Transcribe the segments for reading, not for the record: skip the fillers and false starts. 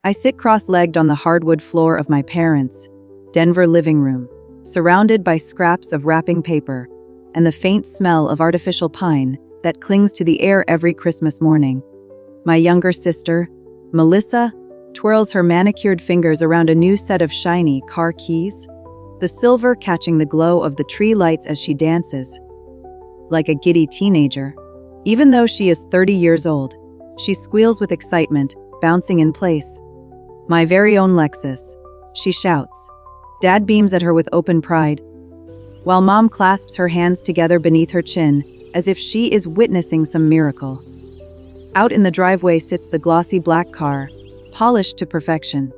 I sit cross-legged on the hardwood floor of my parents' Denver living room, surrounded by scraps of wrapping paper and the faint smell of artificial pine that clings to the air every Christmas morning. My younger sister, Melissa, twirls her manicured fingers around a new set of shiny car keys, the silver catching the glow of the tree lights as she dances. Like a giddy teenager, even though she is 30 years old, she squeals with excitement, bouncing in place. "My very own LEXUS," she shouts. Dad beams at her with open pride, while Mom clasps her hands together beneath her chin, as if she is witnessing some miracle. Out in the driveway sits the glossy black car, polished to perfection,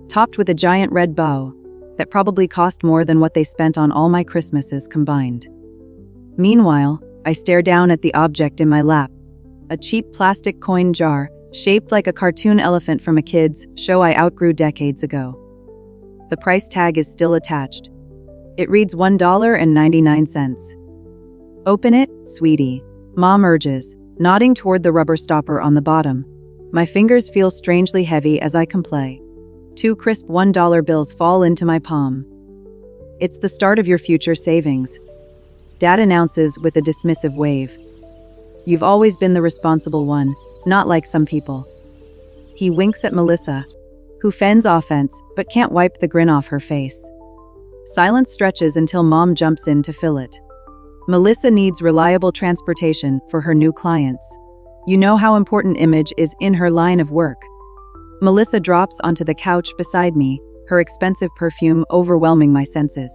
topped with a giant red bow that probably cost more than what they spent on all my Christmases combined. Meanwhile, I stare down at the object in my lap, a cheap plastic coin jar shaped like a cartoon elephant from a kid's show I outgrew decades ago. The price tag is still attached. It reads $1.99. "Open it, sweetie," Mom urges, nodding toward the rubber stopper on the bottom. My fingers feel strangely heavy as I complain. 2 crisp $1 bills fall into my palm. "It's the start of your future savings," Dad announces with a dismissive wave. "You've always been the responsible one, not like some people." He winks at Melissa, who fends offense but can't wipe the grin off her face. Silence stretches until Mom jumps in to fill it. Melissa needs reliable transportation for her new clients. You know how important image is in her line of work. Melissa drops onto the couch beside me, her expensive perfume overwhelming my senses.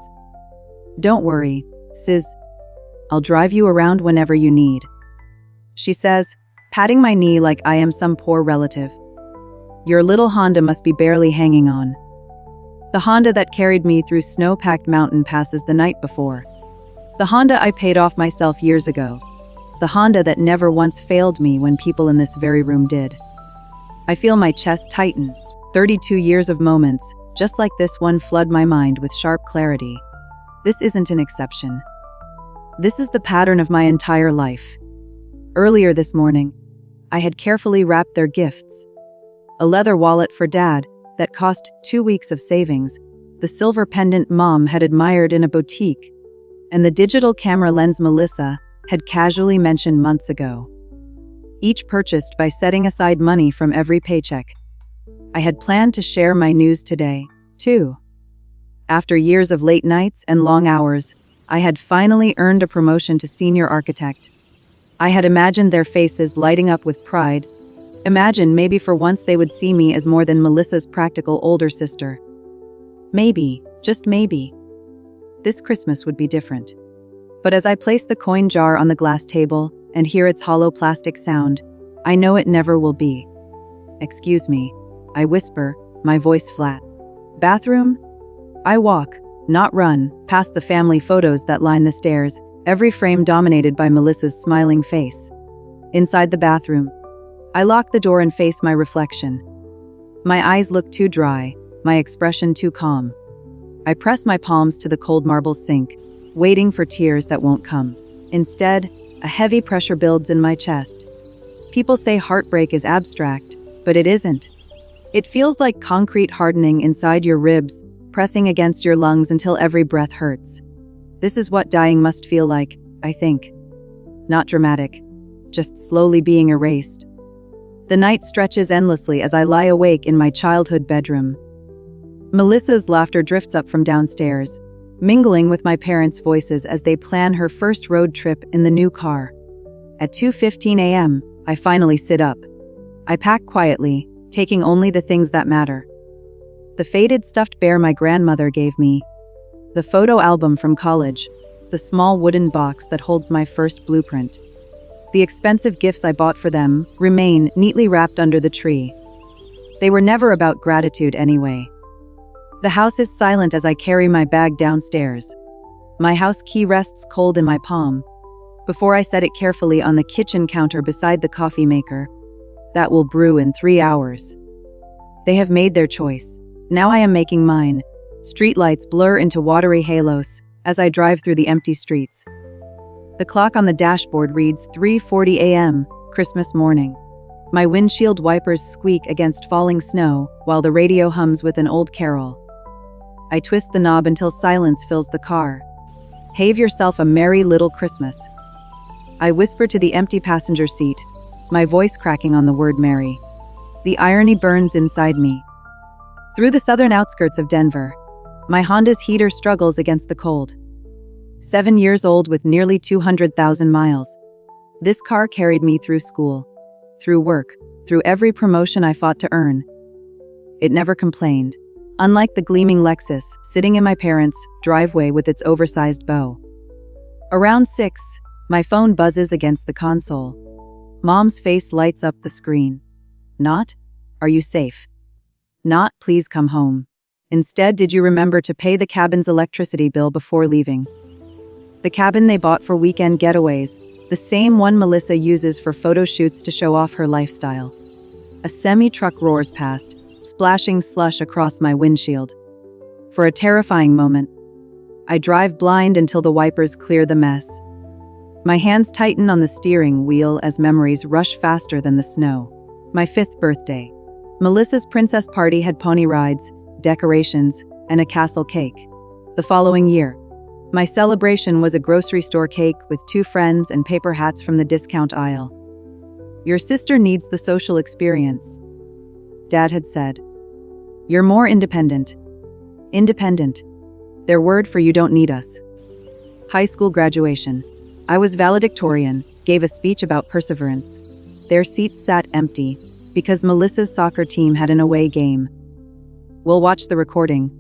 "Don't worry, sis. I'll drive you around whenever you need," she says, patting my knee like I am some poor relative. "Your little Honda must be barely hanging on." The Honda that carried me through snow-packed mountain passes the night before. The Honda I paid off myself years ago. The Honda that never once failed me when people in this very room did. I feel my chest tighten. 32 years of moments, just like this one, flood my mind with sharp clarity. This isn't an exception. This is the pattern of my entire life. Earlier this morning, I had carefully wrapped their gifts. A leather wallet for Dad that cost 2 weeks of savings, the silver pendant Mom had admired in a boutique, and the digital camera lens Melissa had casually mentioned months ago. Each purchased by setting aside money from every paycheck. I had planned to share my news today, too. After years of late nights and long hours, I had finally earned a promotion to senior architect. I had imagined their faces lighting up with pride. Imagined maybe for once they would see me as more than Melissa's practical older sister. Maybe, just maybe, this Christmas would be different. But as I place the coin jar on the glass table and hear its hollow plastic sound, I know it never will be. "Excuse me," I whisper, my voice flat. "Bathroom?" I walk, not run, past the family photos that line the stairs, every frame dominated by Melissa's smiling face. Inside the bathroom, I lock the door and face my reflection. My eyes look too dry, my expression too calm. I press my palms to the cold marble sink, waiting for tears that won't come. Instead, a heavy pressure builds in my chest. People say heartbreak is abstract, but it isn't. It feels like concrete hardening inside your ribs, pressing against your lungs until every breath hurts. This is what dying must feel like, I think. Not dramatic, just slowly being erased. The night stretches endlessly as I lie awake in my childhood bedroom. Melissa's laughter drifts up from downstairs, mingling with my parents' voices as they plan her first road trip in the new car. At 2:15 a.m., I finally sit up. I pack quietly, taking only the things that matter. The faded stuffed bear my grandmother gave me, the photo album from college, the small wooden box that holds my first blueprint. The expensive gifts I bought for them remain neatly wrapped under the tree. They were never about gratitude anyway. The house is silent as I carry my bag downstairs. My house key rests cold in my palm, before I set it carefully on the kitchen counter beside the coffee maker. That will brew in 3 hours. They have made their choice. Now I am making mine. Streetlights blur into watery halos as I drive through the empty streets. The clock on the dashboard reads 3:40 a.m., Christmas morning. My windshield wipers squeak against falling snow while the radio hums with an old carol. I twist the knob until silence fills the car. Have yourself a merry little Christmas. I whisper to the empty passenger seat, my voice cracking on the word merry. The irony burns inside me. Through the southern outskirts of Denver, my Honda's heater struggles against the cold. 7 years old with nearly 200,000 miles. This car carried me through school, through work, through every promotion I fought to earn. It never complained, unlike the gleaming LEXUS sitting in my parents' driveway with its oversized bow. Around 6, my phone buzzes against the console. Mom's face lights up the screen. Not, are you safe? Not, please come home. Instead, did you remember to pay the cabin's electricity bill before leaving? The cabin they bought for weekend getaways, the same one Melissa uses for photo shoots to show off her lifestyle. A semi-truck roars past, splashing slush across my windshield. For a terrifying moment, I drive blind until the wipers clear the mess. My hands tighten on the steering wheel as memories rush faster than the snow. My 5th birthday. Melissa's princess party had pony rides, decorations, and a castle cake. The following year, my celebration was a grocery store cake with 2 friends and paper hats from the discount aisle. Your sister needs the social experience, Dad had said. You're more independent. Independent. Their word for you don't need us. High school graduation. I was valedictorian, gave a speech about perseverance. Their seats sat empty because Melissa's soccer team had an away game. We'll watch the recording,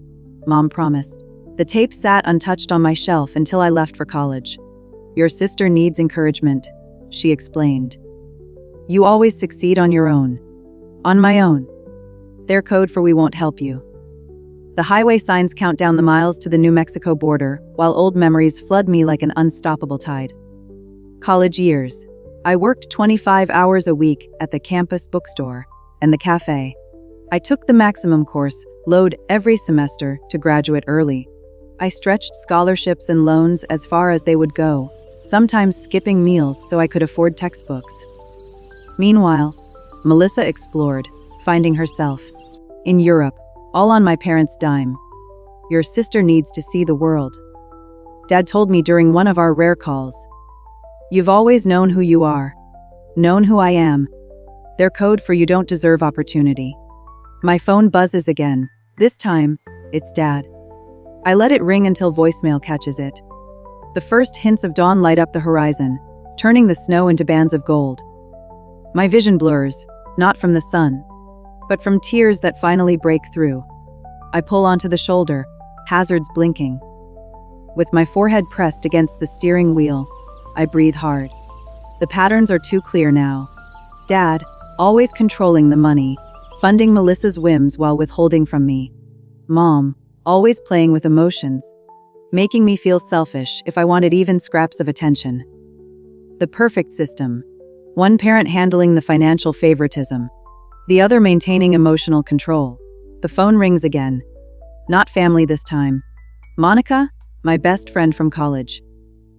Mom promised. The tape sat untouched on my shelf until I left for college. Your sister needs encouragement, she explained. You always succeed on your own. On my own. Their code for we won't help you. The highway signs count down the miles to the New Mexico border, while old memories flood me like an unstoppable tide. College years. I worked 25 hours a week at the campus bookstore and the cafe. I took the maximum course, load every semester, to graduate early. I stretched scholarships and loans as far as they would go, sometimes skipping meals so I could afford textbooks. Meanwhile, Melissa explored, finding herself in Europe, all on my parents' dime. Your sister needs to see the world, Dad told me during one of our rare calls. You've always known who you are, known who I am. Their code for you don't deserve opportunity. My phone buzzes again. This time, it's Dad. I let it ring until voicemail catches it. The first hints of dawn light up the horizon, turning the snow into bands of gold. My vision blurs, not from the sun, but from tears that finally break through. I pull onto the shoulder, hazards blinking. With my forehead pressed against the steering wheel, I breathe hard. The patterns are too clear now. Dad, always controlling the money, funding Melissa's whims while withholding from me. Mom, always playing with emotions, making me feel selfish if I wanted even scraps of attention. The perfect system. One parent handling the financial favoritism, the other maintaining emotional control. The phone rings again. Not family this time. Monica, my best friend from college.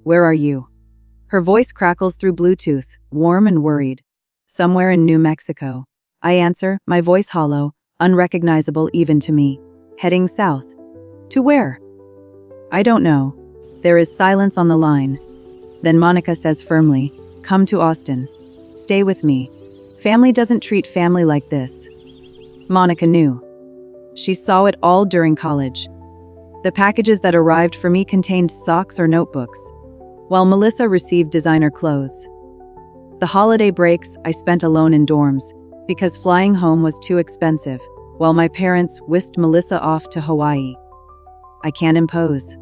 Where are you? Her voice crackles through Bluetooth, warm and worried. Somewhere in New Mexico. I answer, my voice hollow, unrecognizable even to me. Heading south. To where? I don't know. There is silence on the line. Then Monica says firmly, come to Austin. Stay with me. Family doesn't treat family like this. Monica knew. She saw it all during college. The packages that arrived for me contained socks or notebooks, while Melissa received designer clothes. The holiday breaks I spent alone in dorms, because flying home was too expensive, while my parents whisked Melissa off to Hawaii. I can't impose.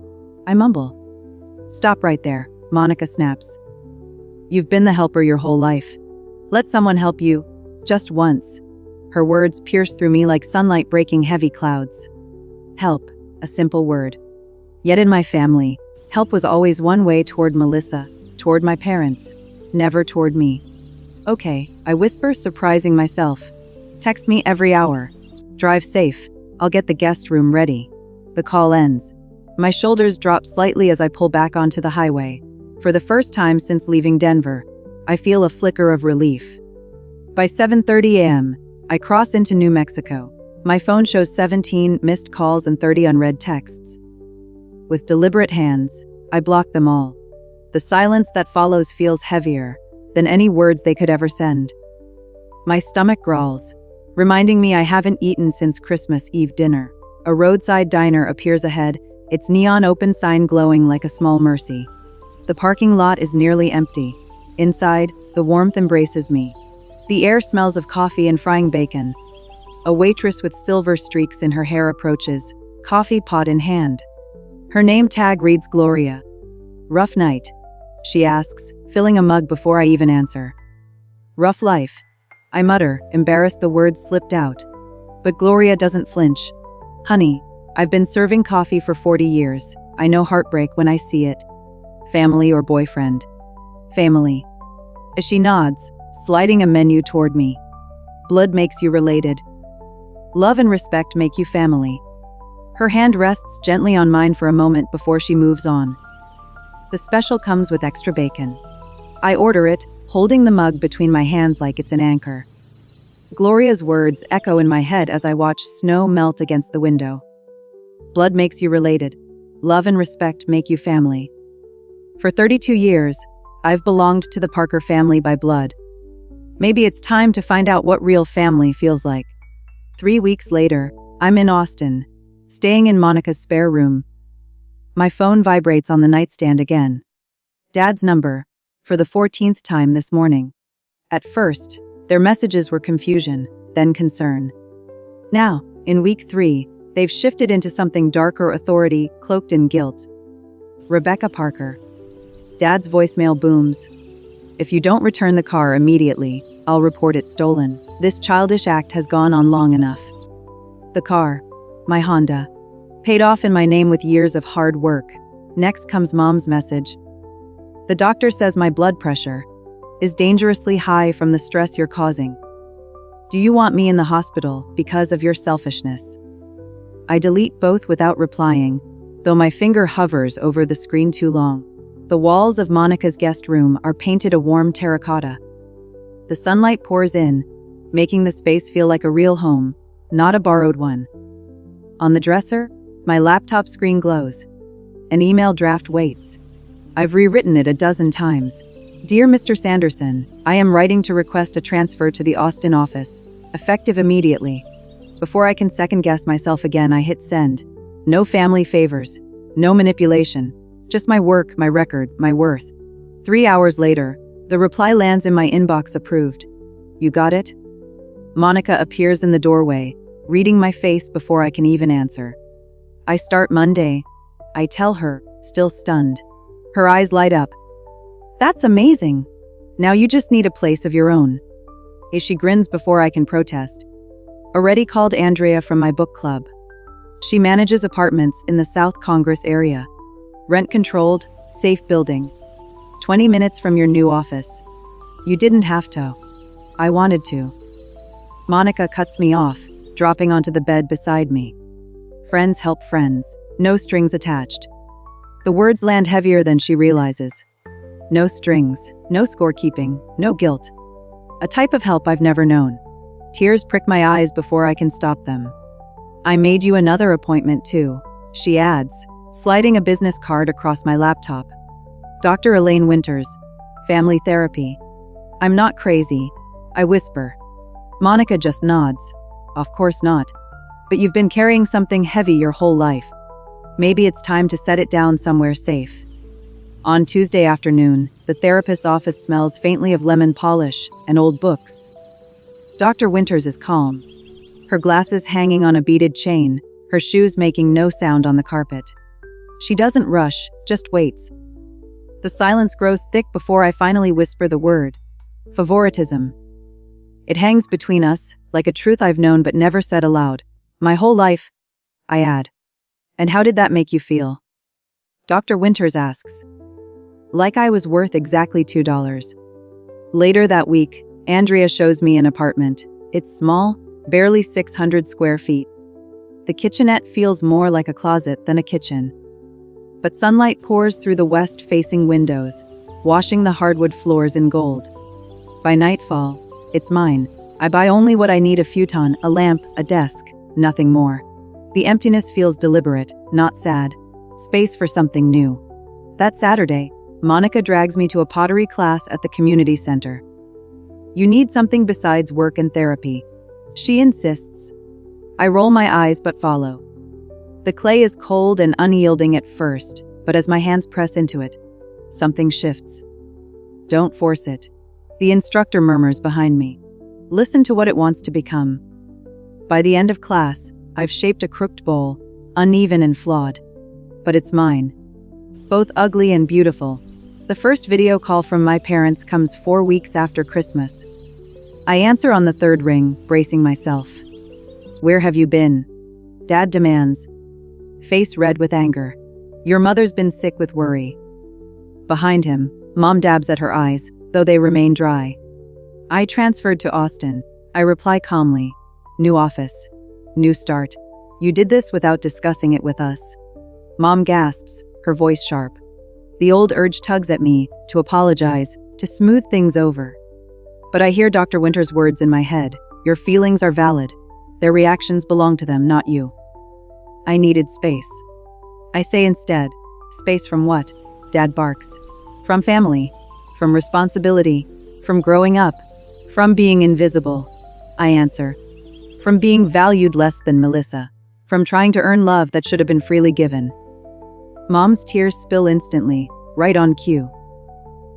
I mumble. Stop right there, Monica snaps. You've been the helper your whole life. Let someone help you, just once. Her words pierce through me like sunlight breaking heavy clouds. Help, a simple word. Yet in my family, help was always one way toward Melissa, toward my parents, never toward me. Okay, I whisper, surprising myself. Text me every hour. Drive safe. I'll get the guest room ready. The call ends. My shoulders drop slightly as I pull back onto the highway. For the first time since leaving Denver, I feel a flicker of relief. By 7:30 a.m., I cross into New Mexico. My phone shows 17 missed calls and 30 unread texts. With deliberate hands, I block them all. The silence that follows feels heavier than any words they could ever send. My stomach growls, reminding me I haven't eaten since Christmas Eve dinner. A roadside diner appears ahead, its neon open sign glowing like a small mercy. The parking lot is nearly empty. Inside, the warmth embraces me. The air smells of coffee and frying bacon. A waitress with silver streaks in her hair approaches, coffee pot in hand. Her name tag reads Gloria. "Rough night?" she asks, filling a mug before I even answer. "Rough life," I mutter, embarrassed the words slipped out. But Gloria doesn't flinch. "Honey, I've been serving coffee for 40 years. I know heartbreak when I see it. Family or boyfriend?" "Family." As she nods, sliding a menu toward me. "Blood makes you related. Love and respect make you family." Her hand rests gently on mine for a moment before she moves on. "The special comes with extra bacon." I order it, holding the mug between my hands like it's an anchor. Gloria's words echo in my head as I watch snow melt against the window. Blood makes you related. Love and respect make you family. For 32 years, I've belonged to the Parker family by blood. Maybe it's time to find out what real family feels like. 3 weeks later, I'm in Austin, staying in Monica's spare room. My phone vibrates on the nightstand again. Dad's number, for the 14th time this morning. At first, their messages were confusion, then concern. Now, in week 3, they've shifted into something darker: authority, cloaked in guilt. "Rebecca Parker." Dad's voicemail booms. "If you don't return the car immediately, I'll report it stolen. This childish act has gone on long enough." The car, my Honda, paid off in my name with years of hard work. Next comes Mom's message. "The doctor says my blood pressure is dangerously high from the stress you're causing. Do you want me in the hospital because of your selfishness?" I delete both without replying, though my finger hovers over the screen too long. The walls of Monica's guest room are painted a warm terracotta. The sunlight pours in, making the space feel like a real home, not a borrowed one. On the dresser, my laptop screen glows. An email draft waits. I've rewritten it a dozen times. "Dear Mr. Sanderson, I am writing to request a transfer to the Austin office, effective immediately." Before I can second-guess myself again, I hit send. No family favors, no manipulation, just my work, my record, my worth. 3 hours later, the reply lands in my inbox: approved. "You got it?" Monica appears in the doorway, reading my face before I can even answer. "I start Monday," I tell her, still stunned. Her eyes light up. "That's amazing. Now you just need a place of your own." She grins before I can protest. "Already called Andrea from my book club. She manages apartments in the South Congress area. Rent-controlled, safe building. 20 minutes from your new office. You didn't have to. I wanted to." Monica cuts me off, dropping onto the bed beside me. Friends help friends, no strings attached. The words land heavier than she realizes. No strings, no scorekeeping, no guilt. A type of help I've never known. Tears prick my eyes before I can stop them. "I made you another appointment too," she adds, sliding a business card across my laptop. "Dr. Elaine Winters, family therapy." I'm not crazy, I whisper. Monica just nods. "Of course not. But you've been carrying something heavy your whole life. Maybe it's time to set it down somewhere safe." On Tuesday afternoon, the therapist's office smells faintly of lemon polish and old books. Dr. Winters is calm, her glasses hanging on a beaded chain, her shoes making no sound on the carpet. She doesn't rush, just waits. The silence grows thick before I finally whisper the word: favoritism. It hangs between us, like a truth I've known but never said aloud. "My whole life," I add. "And how did that make you feel?" Dr. Winters asks. Like I was worth exactly $2. Later that week, Andrea shows me an apartment. It's small, barely 600 square feet. The kitchenette feels more like a closet than a kitchen. But sunlight pours through the west-facing windows, washing the hardwood floors in gold. By nightfall, It's mine. I buy only what I need: a futon, a lamp, a desk, nothing more. The emptiness feels deliberate, not sad. Space for something new. That Saturday, Monica drags me to a pottery class at the community center. You need something besides work and therapy, she insists. I roll my eyes but follow. The clay is cold and unyielding at first, but as my hands press into it, something shifts. Don't force it, the instructor murmurs behind me. Listen to what it wants to become. By the end of class, I've shaped a crooked bowl, uneven and flawed. But it's mine. Both ugly and beautiful. The first video call from my parents comes 4 weeks after Christmas. I answer on the third ring, bracing myself. Where have you been? Dad demands, face red with anger. Your mother's been sick with worry. Behind him, Mom dabs at her eyes, though they remain dry. I transferred to Austin. I reply calmly. New office. New start. You did this without discussing it with us. Mom gasps, her voice sharp. The old urge tugs at me to apologize, to smooth things over. But I hear Dr. Winter's words in my head. Your feelings are valid. Their reactions belong to them, not you. I needed space. I say instead, space from what? Dad barks. From family. From responsibility. From growing up. From being invisible. I answer. From being valued less than Melissa. From trying to earn love that should have been freely given. Mom's tears spill instantly, right on cue.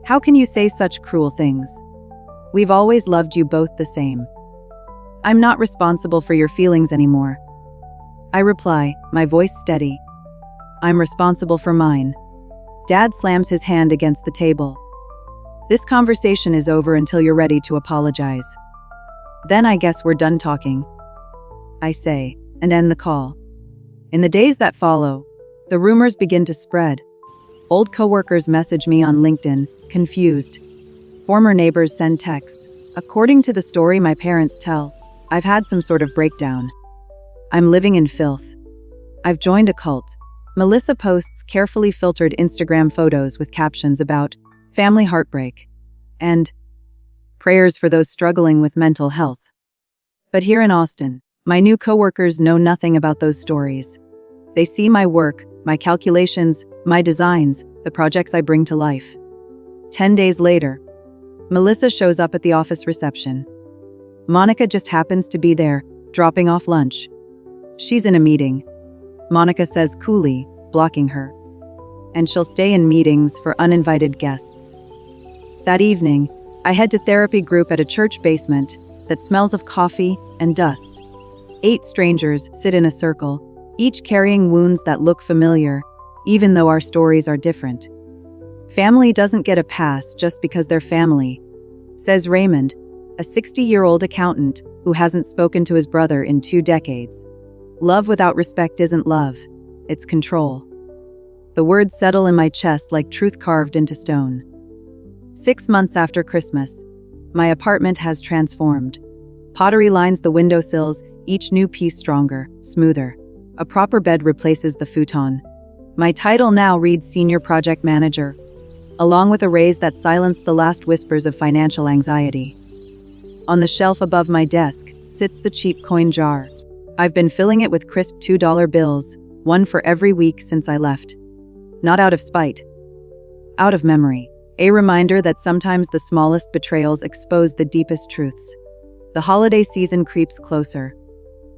How can you say such cruel things? We've always loved you both the same. I'm not responsible for your feelings anymore. I reply, my voice steady. I'm responsible for mine. Dad slams his hand against the table. This conversation is over until you're ready to apologize. Then I guess we're done talking, I say, and end the call. In the days that follow, the rumors begin to spread. Old coworkers message me on LinkedIn, confused. Former neighbors send texts. According to the story my parents tell, I've had some sort of breakdown. I'm living in filth. I've joined a cult. Melissa posts carefully filtered Instagram photos with captions about family heartbreak and prayers for those struggling with mental health. But here in Austin, my new coworkers know nothing about those stories. They see my work, my calculations, my designs, the projects I bring to life. 10 days later, Melissa shows up at the office reception. Monica just happens to be there, dropping off lunch. She's in a meeting, Monica says coolly, blocking her. And she'll stay in meetings for uninvited guests. That evening, I head to therapy group at a church basement that smells of coffee and dust. 8 strangers sit in a circle, each carrying wounds that look familiar, even though our stories are different. Family doesn't get a pass just because they're family, says Raymond, a 60-year-old accountant who hasn't spoken to his brother in 2 decades. Love without respect isn't love, it's control. The words settle in my chest like truth carved into stone. 6 months after Christmas, my apartment has transformed. Pottery lines the windowsills, each new piece stronger, smoother. A proper bed replaces the futon. My title now reads Senior Project Manager, along with a raise that silenced the last whispers of financial anxiety. On the shelf above my desk sits the cheap coin jar. I've been filling it with crisp $2 bills, one for every week since I left. Not out of spite, out of memory. A reminder that sometimes the smallest betrayals expose the deepest truths. The holiday season creeps closer.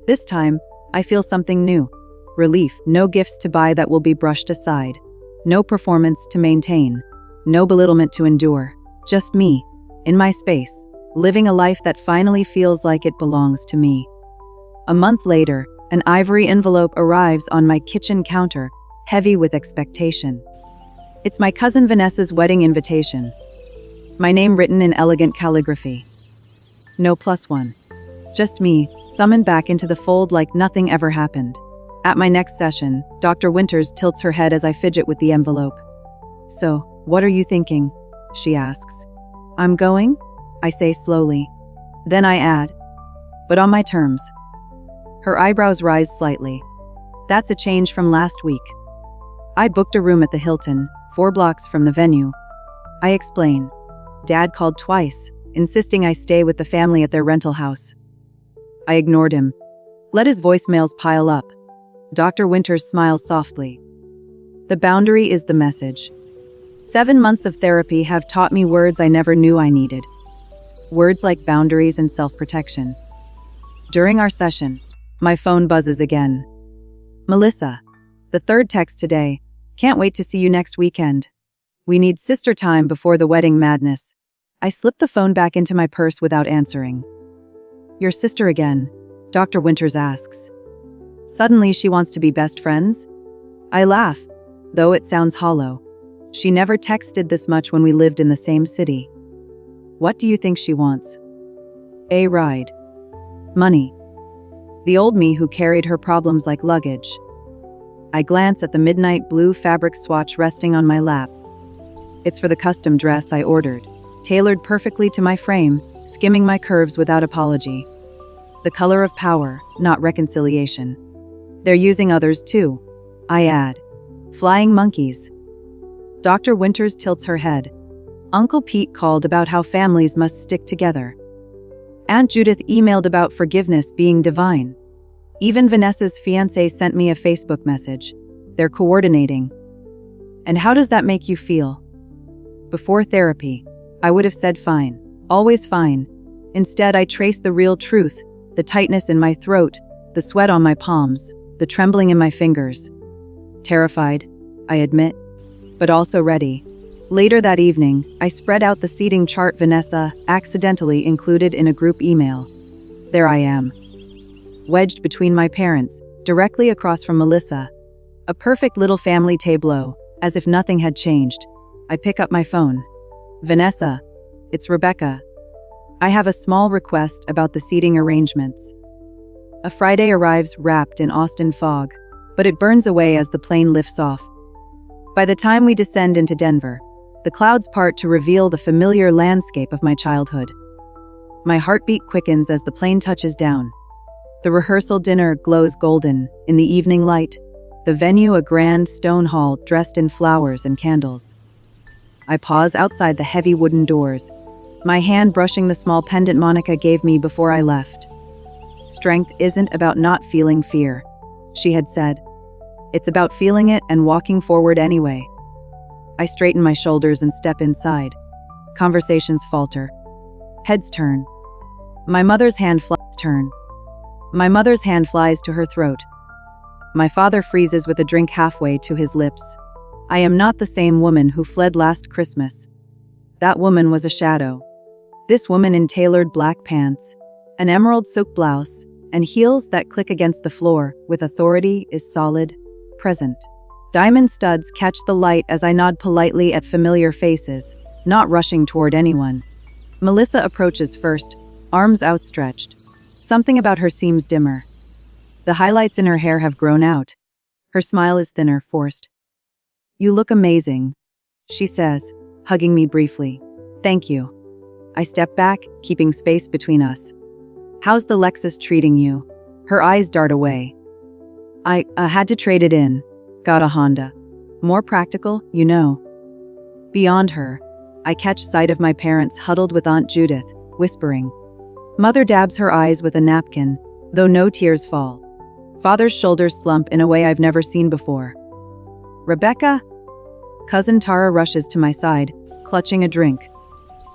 This time, I feel something new. Relief. No gifts to buy that will be brushed aside. No performance to maintain. No belittlement to endure. Just me, in my space, living a life that finally feels like it belongs to me. A month later, an ivory envelope arrives on my kitchen counter, heavy with expectation. It's my cousin Vanessa's wedding invitation. My name written in elegant calligraphy. No +1. Just me, summoned back into the fold like nothing ever happened. At my next session, Dr. Winters tilts her head as I fidget with the envelope. So, what are you thinking? She asks. I'm going? I say slowly. Then I add, but on my terms. Her eyebrows rise slightly. That's a change from last week. I booked a room at the Hilton, 4 blocks from the venue. I explain. Dad called twice, insisting I stay with the family at their rental house. I ignored him. Let his voicemails pile up. Dr. Winters smiles softly. The boundary is the message. 7 months of therapy have taught me words I never knew I needed. Words like boundaries and self-protection. During our session, my phone buzzes again. Melissa, the third text today. Can't wait to see you next weekend. We need sister time before the wedding madness. I slip the phone back into my purse without answering. Your sister again, Dr. Winters asks. Suddenly she wants to be best friends? I laugh, though it sounds hollow. She never texted this much when we lived in the same city. What do you think she wants? A ride. Money. The old me who carried her problems like luggage. I glance at the midnight blue fabric swatch resting on my lap. It's for the custom dress I ordered, tailored perfectly to my frame, skimming my curves without apology. The color of power, not reconciliation. They're using others too, I add. Flying monkeys. Dr. Winters tilts her head. Uncle Pete called about how families must stick together. Aunt Judith emailed about forgiveness being divine. Even Vanessa's fiancé sent me a Facebook message. They're coordinating. And how does that make you feel? Before therapy, I would have said fine, always fine. Instead, I traced the real truth, the tightness in my throat, the sweat on my palms, the trembling in my fingers. Terrified, I admit, but also ready. Later that evening, I spread out the seating chart Vanessa accidentally included in a group email. There I am, wedged between my parents, directly across from Melissa. A perfect little family tableau, as if nothing had changed. I pick up my phone. Vanessa, it's Rebecca. I have a small request about the seating arrangements. A Friday arrives wrapped in Austin fog, but it burns away as the plane lifts off. By the time we descend into Denver, the clouds part to reveal the familiar landscape of my childhood. My heartbeat quickens as the plane touches down. The rehearsal dinner glows golden in the evening light, the venue a grand stone hall dressed in flowers and candles. I pause outside the heavy wooden doors, my hand brushing the small pendant Monica gave me before I left. Strength isn't about not feeling fear, she had said. It's about feeling it and walking forward anyway. I straighten my shoulders and step inside. Conversations falter. Heads turn. My mother's hand flies to her throat. My father freezes with a drink halfway to his lips. I am not the same woman who fled last Christmas. That woman was a shadow. This woman in tailored black pants, an emerald silk blouse, and heels that click against the floor with authority is solid, present. Diamond studs catch the light as I nod politely at familiar faces, not rushing toward anyone. Melissa approaches first, arms outstretched. Something about her seems dimmer. The highlights in her hair have grown out. Her smile is thinner, forced. You look amazing, she says, hugging me briefly. Thank you. I step back, keeping space between us. How's the LEXUS treating you? Her eyes dart away. I had to trade it in. Got a Honda. More practical, you know. Beyond her, I catch sight of my parents huddled with Aunt Judith, whispering. Mother dabs her eyes with a napkin, though no tears fall. Father's shoulders slump in a way I've never seen before. Rebecca? Cousin Tara rushes to my side, clutching a drink.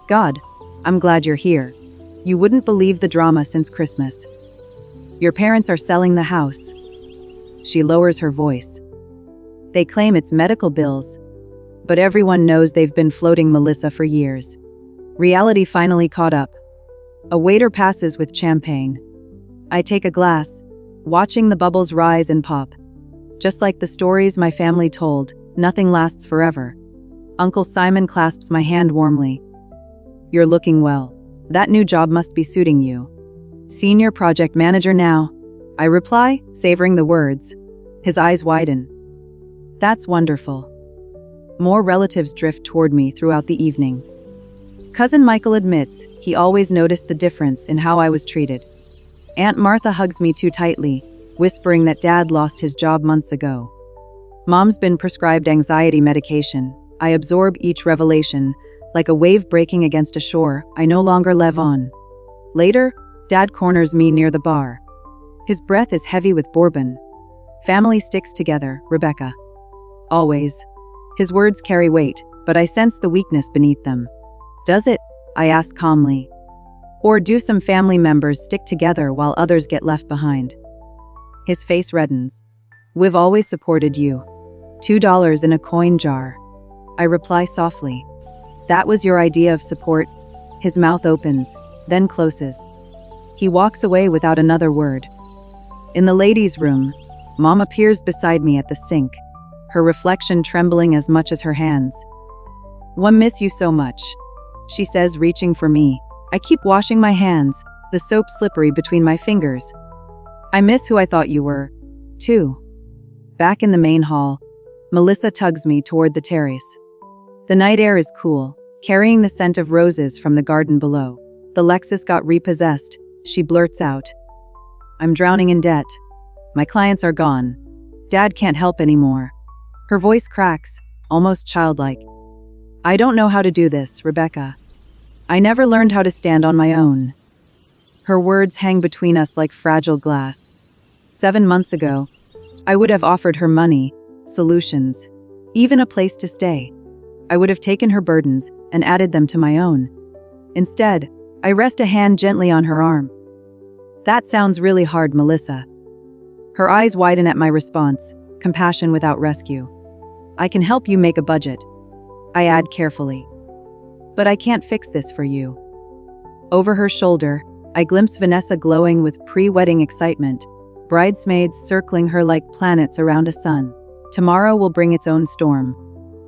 God, I'm glad you're here. You wouldn't believe the drama since Christmas. Your parents are selling the house. She lowers her voice. They claim it's medical bills, but everyone knows they've been floating Melissa for years. Reality finally caught up. A waiter passes with champagne. I take a glass, watching the bubbles rise and pop. Just like the stories my family told, nothing lasts forever. Uncle Simon clasps my hand warmly. You're looking well. That new job must be suiting you. Senior project manager now, I reply, savoring the words. His eyes widen. That's wonderful. More relatives drift toward me throughout the evening. Cousin Michael admits he always noticed the difference in how I was treated. Aunt Martha hugs me too tightly, whispering that Dad lost his job months ago. Mom's been prescribed anxiety medication. I absorb each revelation, like a wave breaking against a shore I no longer live on. Later, Dad corners me near the bar. His breath is heavy with bourbon. Family sticks together, Rebecca. Always. His words carry weight, but I sense the weakness beneath them. Does it? I ask calmly. Or do some family members stick together while others get left behind? His face reddens. We've always supported you. $2 in a coin jar. I reply softly. That was your idea of support? His mouth opens, then closes. He walks away without another word. In the ladies' room, Mom appears beside me at the sink, her reflection trembling as much as her hands. "I miss you so much," she says, reaching for me. I keep washing my hands, the soap slippery between my fingers. "I miss who I thought you were, too." Back in the main hall, Melissa tugs me toward the terrace. The night air is cool, carrying the scent of roses from the garden below. The LEXUS got repossessed, she blurts out. I'm drowning in debt. My clients are gone. Dad can't help anymore. Her voice cracks, almost childlike. I don't know how to do this, Rebecca. I never learned how to stand on my own. Her words hang between us like fragile glass. 7 months ago, I would have offered her money, solutions, even a place to stay. I would have taken her burdens and added them to my own. Instead, I rest a hand gently on her arm. That sounds really hard, Melissa. Her eyes widen at my response, compassion without rescue. I can help you make a budget. I add carefully. But I can't fix this for you. Over her shoulder, I glimpse Vanessa glowing with pre-wedding excitement, bridesmaids circling her like planets around a sun. Tomorrow will bring its own storm.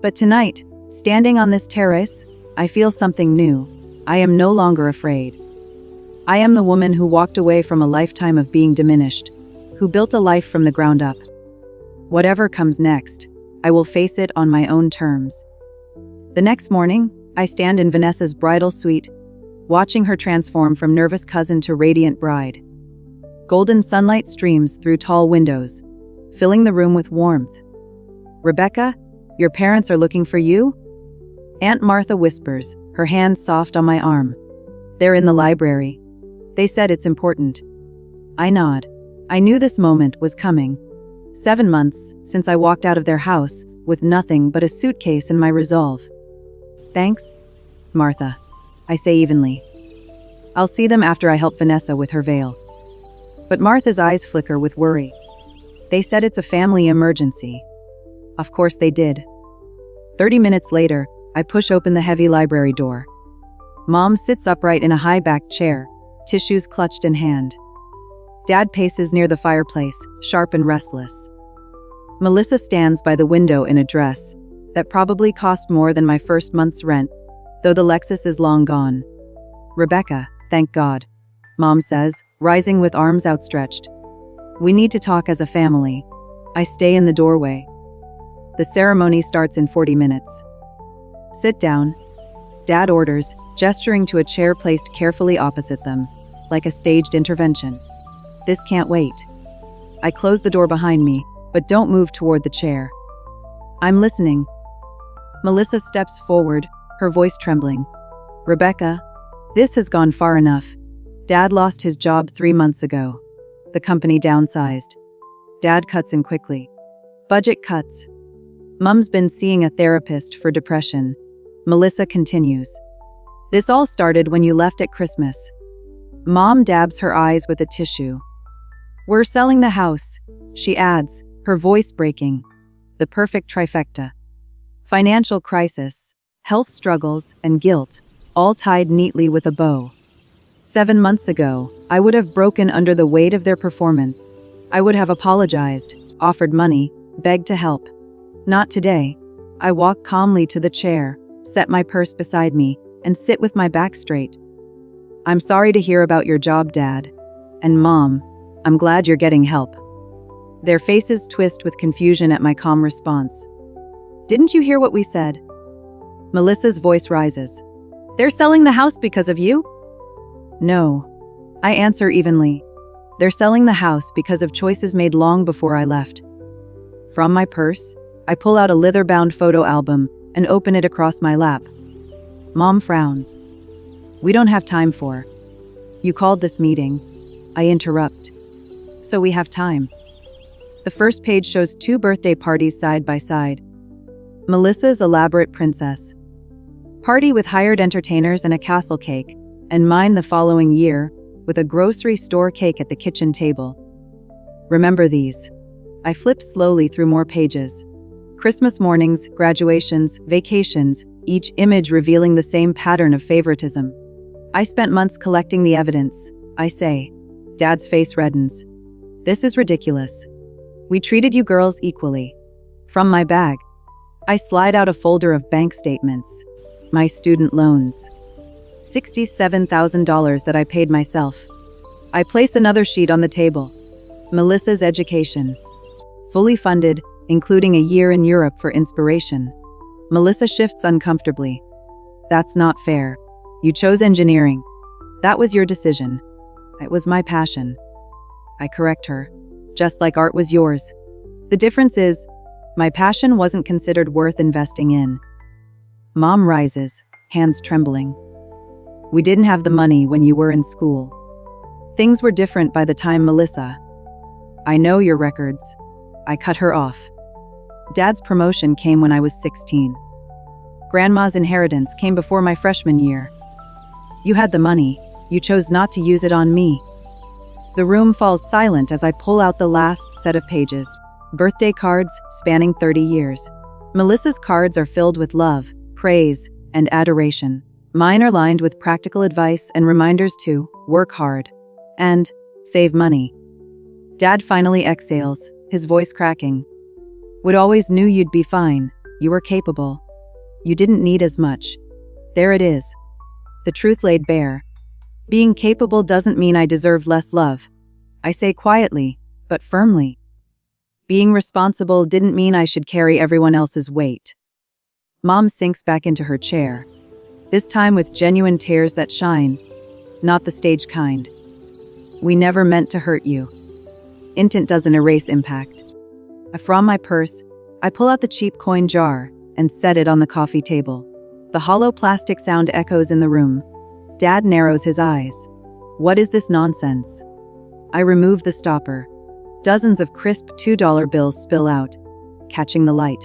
But tonight, standing on this terrace, I feel something new. I am no longer afraid. I am the woman who walked away from a lifetime of being diminished, who built a life from the ground up. Whatever comes next, I will face it on my own terms. The next morning, I stand in Vanessa's bridal suite, watching her transform from nervous cousin to radiant bride. Golden sunlight streams through tall windows, filling the room with warmth. Rebecca, your parents are looking for you? Aunt Martha whispers, her hand soft on my arm. They're in the library. They said it's important. I nod. I knew this moment was coming. 7 months since I walked out of their house with nothing but a suitcase and my resolve. Thanks, Martha, I say evenly. I'll see them after I help Vanessa with her veil. But Martha's eyes flicker with worry. They said it's a family emergency. Of course they did. 30 minutes later, I push open the heavy library door. Mom sits upright in a high-backed chair, tissues clutched in hand. Dad paces near the fireplace, sharp and restless. Melissa stands by the window in a dress that probably cost more than my first month's rent, though the LEXUS is long gone. Rebecca, thank God, Mom says, rising with arms outstretched. We need to talk as a family. I stay in the doorway. The ceremony starts in 40 minutes. Sit down, Dad orders, gesturing to a chair placed carefully opposite them, like a staged intervention. This can't wait. I close the door behind me, but don't move toward the chair. I'm listening. Melissa steps forward, her voice trembling. Rebecca, this has gone far enough. Dad lost his job 3 months ago. The company downsized. Dad cuts in quickly. Budget cuts. Mum's been seeing a therapist for depression. Melissa continues. This all started when you left at Christmas. Mom dabs her eyes with a tissue. We're selling the house, she adds, her voice breaking. The perfect trifecta. Financial crisis, health struggles, and guilt, all tied neatly with a bow. 7 months ago, I would have broken under the weight of their performance. I would have apologized, offered money, begged to help. Not today. I walk calmly to the chair, set my purse beside me, and sit with my back straight. I'm sorry to hear about your job, Dad. And Mom, I'm glad you're getting help. Their faces twist with confusion at my calm response. Didn't you hear what we said? Melissa's voice rises. They're selling the house because of you? No. I answer evenly. They're selling the house because of choices made long before I left. From my purse, I pull out a leather-bound photo album and open it across my lap. Mom frowns. We don't have time for. You called this meeting. I interrupt. So we have time. The first page shows 2 birthday parties side by side. Melissa's elaborate princess party with hired entertainers and a castle cake, and mine the following year with a grocery store cake at the kitchen table. Remember these. I flip slowly through more pages. Christmas mornings, graduations, vacations, each image revealing the same pattern of favoritism. I spent months collecting the evidence, I say. Dad's face reddens. This is ridiculous. We treated you girls equally. From my bag, I slide out a folder of bank statements. My student loans. $67,000 that I paid myself. I place another sheet on the table. Melissa's education. Fully funded, including a year in Europe for inspiration. Melissa shifts uncomfortably. That's not fair. You chose engineering. That was your decision. It was my passion. I correct her. Just like art was yours. The difference is, my passion wasn't considered worth investing in. Mom rises, hands trembling. We didn't have the money when you were in school. Things were different by the time Melissa. I know your records. I cut her off. Dad's promotion came when I was 16. Grandma's inheritance came before my freshman year. You had the money. You chose not to use it on me. The room falls silent as I pull out the last set of pages. Birthday cards spanning 30 years. Melissa's cards are filled with love, praise, and adoration. Mine are lined with practical advice and reminders to work hard and save money. Dad finally exhales, his voice cracking. Would always knew you'd be fine. You were capable. You didn't need as much. There it is. The truth laid bare. Being capable doesn't mean I deserve less love. I say quietly, but firmly. Being responsible didn't mean I should carry everyone else's weight. Mom sinks back into her chair, this time with genuine tears that shine, not the stage kind. We never meant to hurt you. Intent doesn't erase impact. From my purse, I pull out the cheap coin jar and set it on the coffee table. The hollow plastic sound echoes in the room. Dad narrows his eyes. What is this nonsense? I remove the stopper. Dozens of crisp $2 bills spill out, catching the light.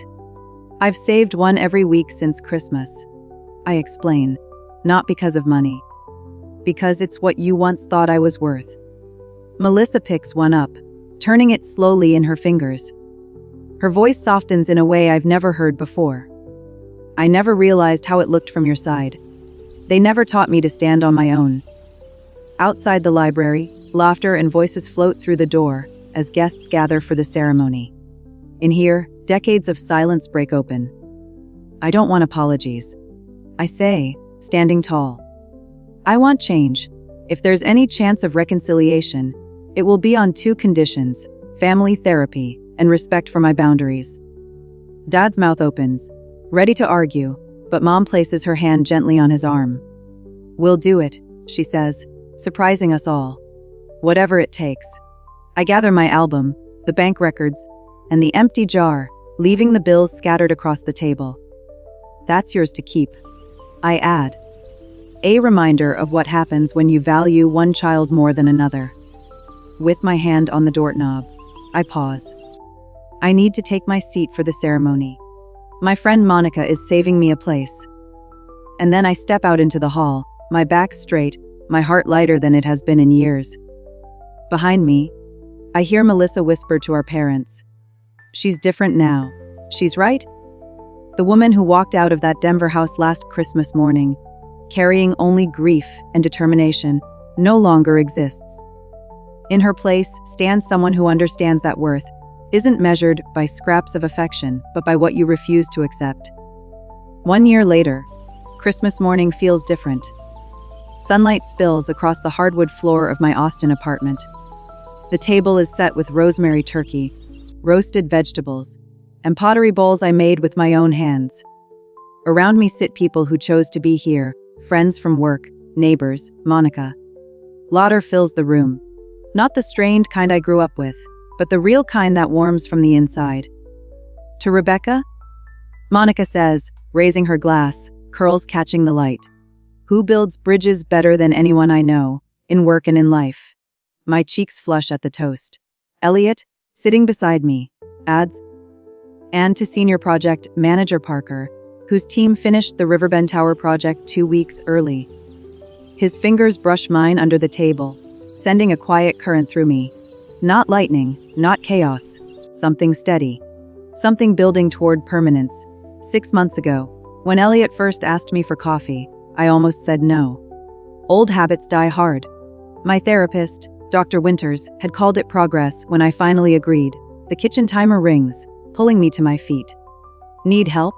I've saved one every week since Christmas. I explain, not because of money. Because it's what you once thought I was worth. Melissa picks one up, turning it slowly in her fingers. Her voice softens in a way I've never heard before. I never realized how it looked from your side. They never taught me to stand on my own. Outside the library, laughter and voices float through the door as guests gather for the ceremony. In here, decades of silence break open. I don't want apologies. I say, standing tall. I want change. If there's any chance of reconciliation, it will be on 2 conditions: family therapy and respect for my boundaries. Dad's mouth opens, ready to argue, but Mom places her hand gently on his arm. We'll do it, she says, surprising us all. Whatever it takes. I gather my album, the bank records, and the empty jar, leaving the bills scattered across the table. That's yours to keep. I add. A reminder of what happens when you value one child more than another. With my hand on the doorknob, I pause. I need to take my seat for the ceremony. My friend Monica is saving me a place. And then I step out into the hall, my back straight, my heart lighter than it has been in years. Behind me, I hear Melissa whisper to our parents. She's different now. She's right. The woman who walked out of that Denver house last Christmas morning, carrying only grief and determination, no longer exists. In her place stands someone who understands that worth isn't measured by scraps of affection, but by what you refuse to accept. 1 year later, Christmas morning feels different. Sunlight spills across the hardwood floor of my Austin apartment. The table is set with rosemary turkey, roasted vegetables, and pottery bowls I made with my own hands. Around me sit people who chose to be here, friends from work, neighbors, Monica. Laughter fills the room. Not the strained kind I grew up with, but the real kind that warms from the inside. To Rebecca? Monica says, raising her glass, curls catching the light. Who builds bridges better than anyone I know, in work and in life? My cheeks flush at the toast. Elliot, sitting beside me, adds, and to Senior Project Manager Parker, whose team finished the Riverbend Tower project 2 weeks early. His fingers brush mine under the table, sending a quiet current through me. Not lightning, not chaos, something steady. Something building toward permanence. 6 months ago, when Elliot first asked me for coffee, I almost said no. Old habits die hard. My therapist, Dr. Winters, had called it progress when I finally agreed. The kitchen timer rings, pulling me to my feet. Need help?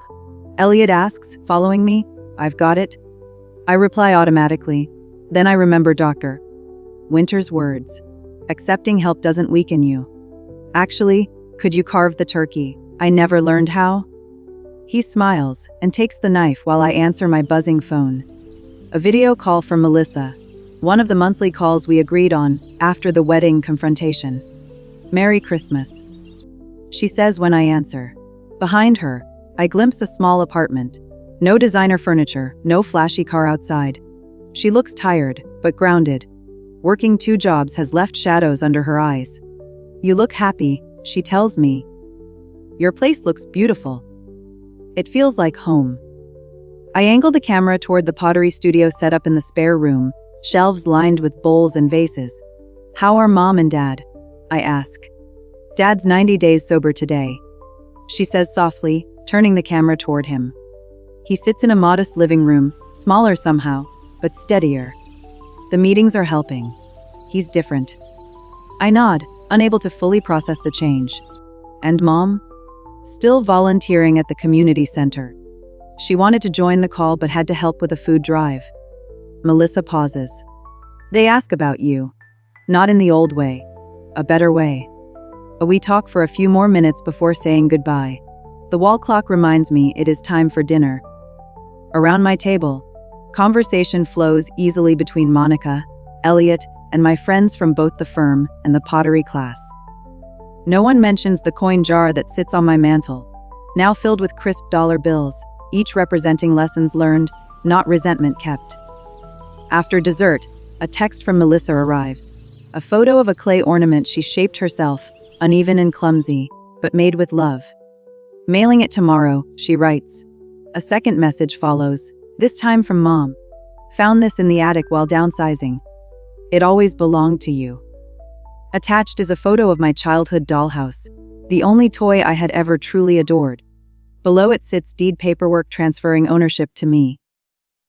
Elliot asks, following me. I've got it. I reply automatically. Then I remember Dr. Winters' words. Accepting help doesn't weaken you. Actually, could you carve the turkey? I never learned how. He smiles and takes the knife while I answer my buzzing phone. A video call from Melissa, one of the monthly calls we agreed on after the wedding confrontation. Merry Christmas, she says when I answer. Behind her, I glimpse a small apartment. No designer furniture, no flashy car outside. She looks tired, but grounded. Working 2 jobs has left shadows under her eyes. You look happy, she tells me. Your place looks beautiful. It feels like home. I angle the camera toward the pottery studio set up in the spare room, shelves lined with bowls and vases. How are Mom and Dad? I ask. Dad's 90 days sober today, she says softly, turning the camera toward him. He sits in a modest living room, smaller somehow, but steadier. The meetings are helping. He's different. I nod, unable to fully process the change. And Mom? Still volunteering at the community center. She wanted to join the call but had to help with a food drive. Melissa pauses. They ask about you. Not in the old way. A better way. We talk for a few more minutes before saying goodbye. The wall clock reminds me it is time for dinner. Around my table, conversation flows easily between Monica, Elliot, and my friends from both the firm and the pottery class. No one mentions the coin jar that sits on my mantle, now filled with crisp dollar bills, each representing lessons learned, not resentment kept. After dessert, a text from Melissa arrives. A photo of a clay ornament she shaped herself, uneven and clumsy, but made with love. Mailing it tomorrow, she writes. A second message follows, this time from Mom. Found this in the attic while downsizing. It always belonged to you. Attached is a photo of my childhood dollhouse, the only toy I had ever truly adored. Below it sits deed paperwork transferring ownership to me.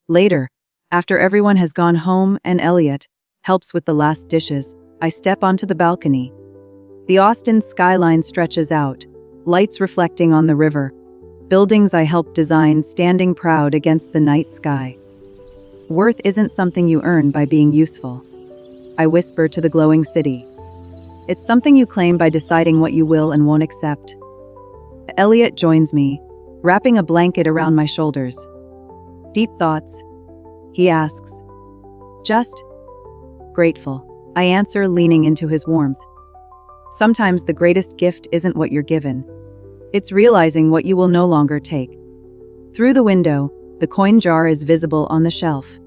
Later, after everyone has gone home and Elliot helps with the last dishes, I step onto the balcony. The Austin skyline stretches out, lights reflecting on the river, buildings I helped design standing proud against the night sky. Worth isn't something you earn by being useful, I whisper to the glowing city. It's something you claim by deciding what you will and won't accept. Elliot joins me, wrapping a blanket around my shoulders. Deep thoughts? He asks. Just grateful, I answer, leaning into his warmth. Sometimes the greatest gift isn't what you're given. It's realizing what you will no longer take. Through the window, the coin jar is visible on the shelf.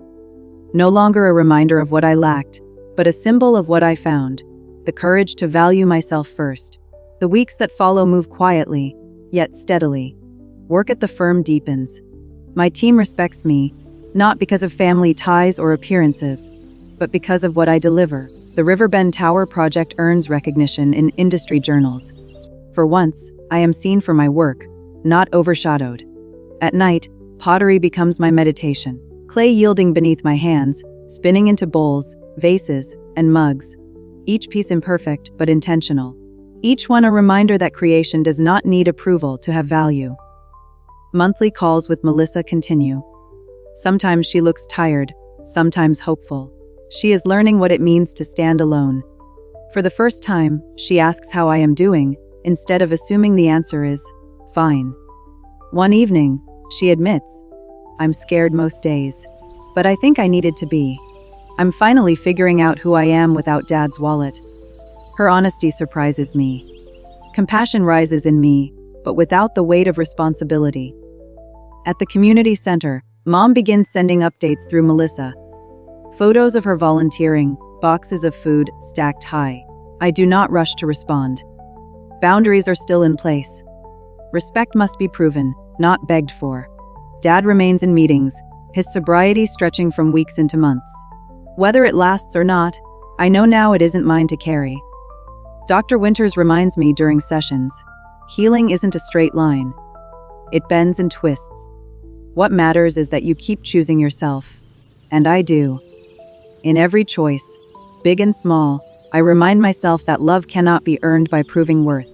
No longer a reminder of what I lacked, but a symbol of what I found. The courage to value myself first. The weeks that follow move quietly, yet steadily. Work at the firm deepens. My team respects me, not because of family ties or appearances, but because of what I deliver. The Riverbend Tower project earns recognition in industry journals. For once, I am seen for my work, not overshadowed. At night, pottery becomes my meditation. Clay yielding beneath my hands, spinning into bowls, vases, and mugs. Each piece imperfect but intentional. Each one a reminder that creation does not need approval to have value. Monthly calls with Melissa continue. Sometimes she looks tired, sometimes hopeful. She is learning what it means to stand alone. For the first time, she asks how I am doing, instead of assuming the answer is, fine. One evening, she admits, I'm scared most days, but I think I needed to be. I'm finally figuring out who I am without Dad's wallet. Her honesty surprises me. Compassion rises in me, but without the weight of responsibility. At the community center, Mom begins sending updates through Melissa. Photos of her volunteering, boxes of food stacked high. I do not rush to respond. Boundaries are still in place. Respect must be proven, not begged for. Dad remains in meetings, his sobriety stretching from weeks into months. Whether it lasts or not, I know now it isn't mine to carry. Dr. Winters reminds me during sessions, healing isn't a straight line. It bends and twists. What matters is that you keep choosing yourself. And I do. In every choice, big and small, I remind myself that love cannot be earned by proving worth.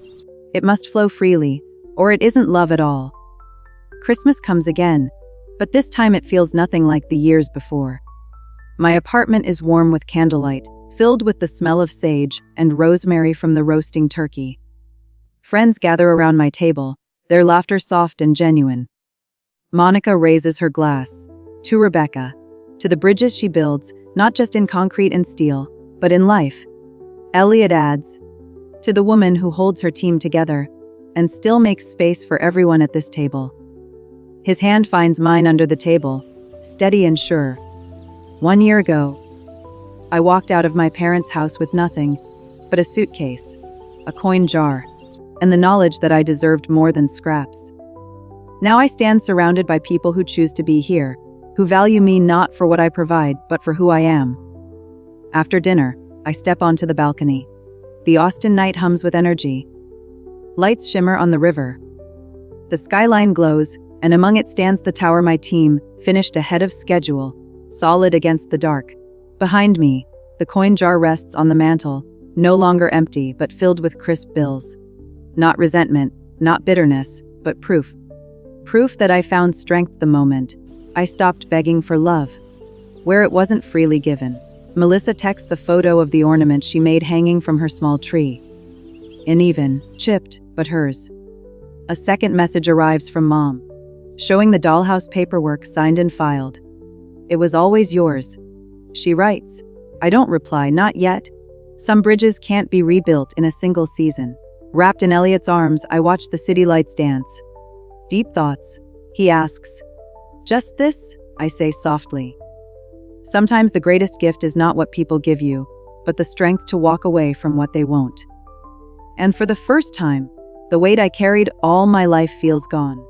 It must flow freely, or it isn't love at all. Christmas comes again, but this time it feels nothing like the years before. My apartment is warm with candlelight, filled with the smell of sage and rosemary from the roasting turkey. Friends gather around my table, their laughter soft and genuine. Monica raises her glass. To Rebecca. To the bridges she builds, not just in concrete and steel, but in life. Elliot adds. To the woman who holds her team together and still makes space for everyone at this table. His hand finds mine under the table, steady and sure. 1 year ago, I walked out of my parents' house with nothing but a suitcase, a coin jar, and the knowledge that I deserved more than scraps. Now I stand surrounded by people who choose to be here, who value me not for what I provide, but for who I am. After dinner, I step onto the balcony. The Austin night hums with energy. Lights shimmer on the river. The skyline glows, and among it stands the tower my team finished ahead of schedule, solid against the dark. Behind me, the coin jar rests on the mantel, no longer empty but filled with crisp bills. Not resentment, not bitterness, but proof. Proof that I found strength the moment I stopped begging for love, where it wasn't freely given. Melissa texts a photo of the ornament she made hanging from her small tree. Uneven, chipped, but hers. A second message arrives from Mom, showing the dollhouse paperwork signed and filed. It was always yours. She writes. I don't reply, not yet. Some bridges can't be rebuilt in a single season. Wrapped in Elliot's arms, I watch the city lights dance. Deep thoughts, he asks. Just this? I say softly. Sometimes the greatest gift is not what people give you, but the strength to walk away from what they won't. And for the first time, the weight I carried all my life feels gone.